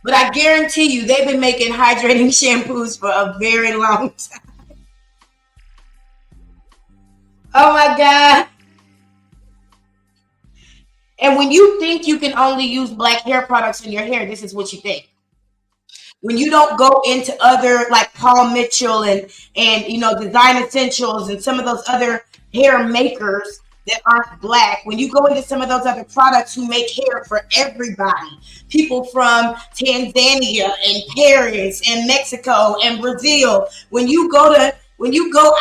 But I guarantee you, they've been making hydrating shampoos for a very long time. Oh my God. And when you think you can only use black hair products in your hair, this is what you think. When you don't go into other like Paul Mitchell and Design Essentials and some of those other hair makers that aren't black, when you go into some of those other products who make hair for everybody, people from Tanzania and Paris and Mexico and Brazil, when you go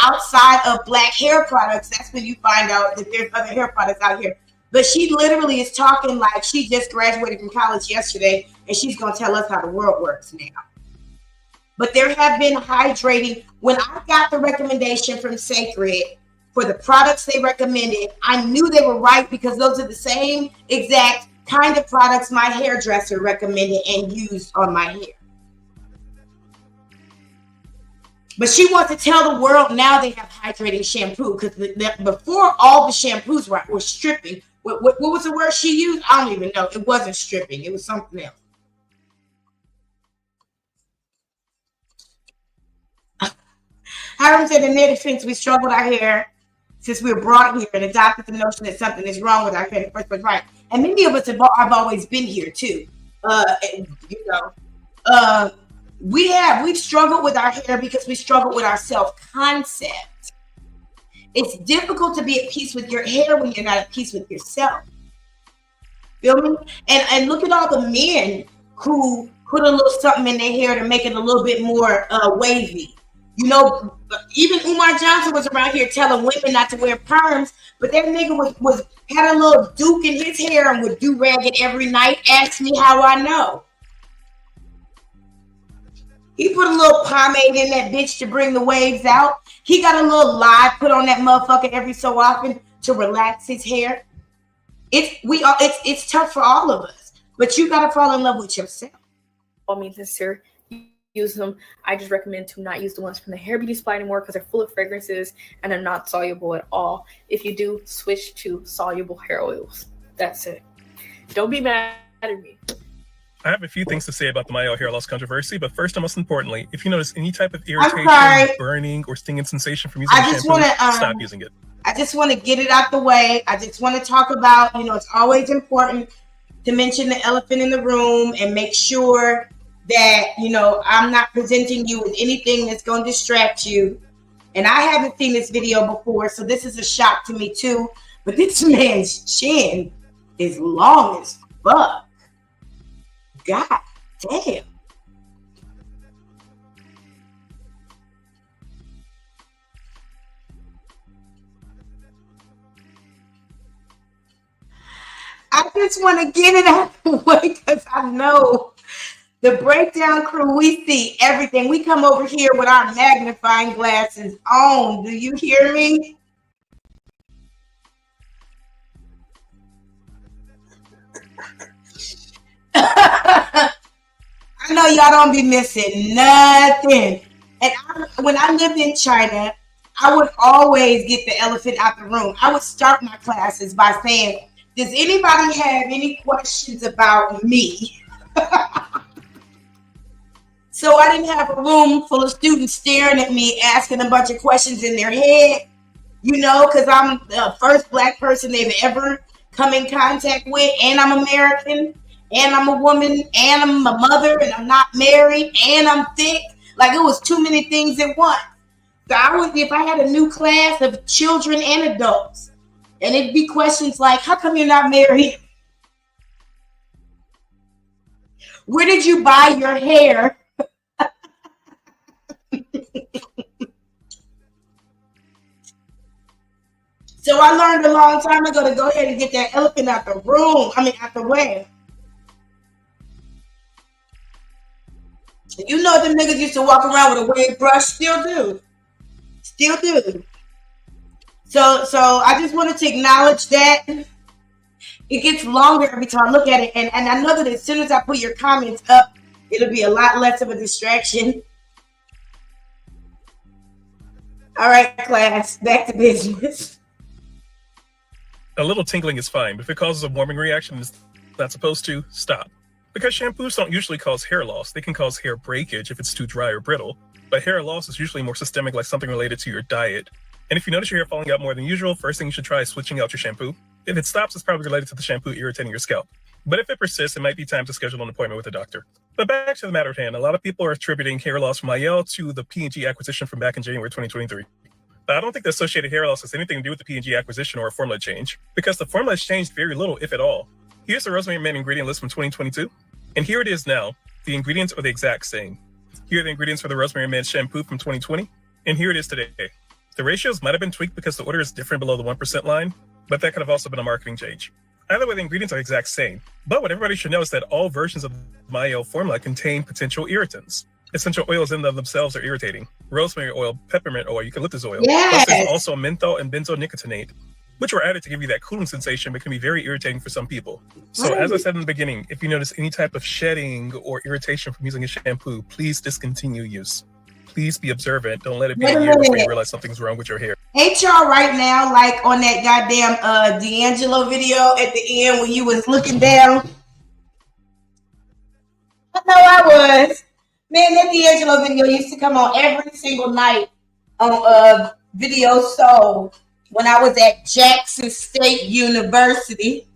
outside of black hair products, that's when you find out that there's other hair products out here. But she literally is talking like she just graduated from college yesterday, and she's going to tell us how the world works now. But there have been hydrating. When I got the recommendation from Sacred for the products they recommended, I knew they were right because those are the same exact kind of products my hairdresser recommended and used on my hair. But she wants to tell the world now they have hydrating shampoo because before all the shampoos were stripping. What was the word she used? I don't even know. It wasn't stripping. It was something else. Hiram said in their defense, we struggled our hair since we were brought here and adopted the notion that something is wrong with our hair in the first place. Right. And many of us have always been here too. We've struggled with our hair because we struggled with our self-concept. It's difficult to be at peace with your hair when you're not at peace with yourself. Feel me? And look at all the men who put a little something in their hair to make it a little bit more wavy. Even Umar Johnson was around here telling women not to wear perms, but that nigga had a little duke in his hair and would do rag it every night. Ask me how I know. He put a little pomade in that bitch to bring the waves out. He got a little lye put on that motherfucker every so often to relax his hair. It's tough for all of us, but you gotta fall in love with yourself. All means sincere, use them. I just recommend to not use the ones from the hair beauty supply anymore because they're full of fragrances and they're not soluble at all. If you do, switch to soluble hair oils. That's it. Don't be mad at me. I have a few things to say about the Mielle hair loss controversy, but first and most importantly, if you notice any type of irritation, burning, or stinging sensation from using shampoo, stop using it. I just want to get it out the way. I just want to talk about, it's always important to mention the elephant in the room and make sure that, I'm not presenting you with anything that's going to distract you. And I haven't seen this video before, so this is a shock to me too. But this man's chin is long as fuck. God damn. I just want to get it out of the way because I know the breakdown crew, we see everything. We come over here with our magnifying glasses on. Do you hear me? I know y'all don't be missing nothing. And when I lived in China, I would always get the elephant out the room. I would start my classes by saying, does anybody have any questions about me? So I didn't have a room full of students staring at me, asking a bunch of questions in their head, because I'm the first Black person they've ever come in contact with, and I'm American, and I'm a woman, and I'm a mother, and I'm not married, and I'm thick. Like, it was too many things at once. So if I had a new class of children and adults, and it'd be questions like, how come you're not married? Where did you buy your hair? So I learned a long time ago to go ahead and get that elephant out the room. Out the way. You know them niggas used to walk around with a wig brush. Still do. So I just wanted to acknowledge that. It gets longer every time I look at it. And I know that as soon as I put your comments up, it'll be a lot less of a distraction. All right, class, back to business. A little tingling is fine, but if it causes a warming reaction that's supposed to, stop. Because shampoos don't usually cause hair loss. They can cause hair breakage if it's too dry or brittle. But hair loss is usually more systemic, like something related to your diet. And if you notice your hair falling out more than usual, first thing you should try is switching out your shampoo. If it stops, it's probably related to the shampoo irritating your scalp. But if it persists, it might be time to schedule an appointment with a doctor. But back to the matter at hand, a lot of people are attributing hair loss from Mielle to the P&G acquisition from back in January 2023. But I don't think the associated hair loss has anything to do with the P&G acquisition or a formula change, because the formula has changed very little, if at all. Here's the Rosemary and Mint ingredient list from 2022, and here it is now. The ingredients are the exact same. Here are the ingredients for the Rosemary and Mint shampoo from 2020, and here it is today. The ratios might have been tweaked because the order is different below the 1% line, but that could have also been a marketing change. Either way, the ingredients are the exact same. But what everybody should know is that all versions of the Mielle formula contain potential irritants. Essential oils in themselves are irritating. Rosemary oil, peppermint oil, eucalyptus oil. Yes. Plus there's also menthol and benzonicotinate, which were added to give you that cooling sensation, but can be very irritating for some people. So as I said in the beginning, if you notice any type of shedding or irritation from using a shampoo, please discontinue use. Please be observant. Don't let it be a year before you realize something's wrong with your hair. Ain't y'all right now like on that goddamn D'Angelo video at the end when you was looking down? I know I was. Man, that D'Angelo video used to come on every single night on Video Soul when I was at Jackson State University,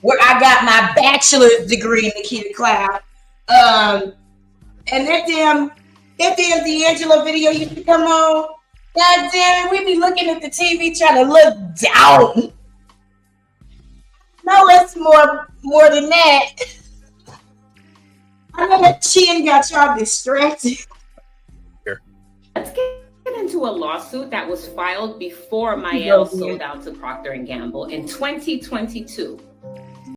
where I got my bachelor's degree in Nikita Cloud. And that damn D'Angelo video used to come on. God damn it, we be looking at the TV trying to look down. No, it's more than that. I know that chin got y'all distracted. Let's get into a lawsuit that was filed before Mielle sold out to Procter & Gamble in 2022.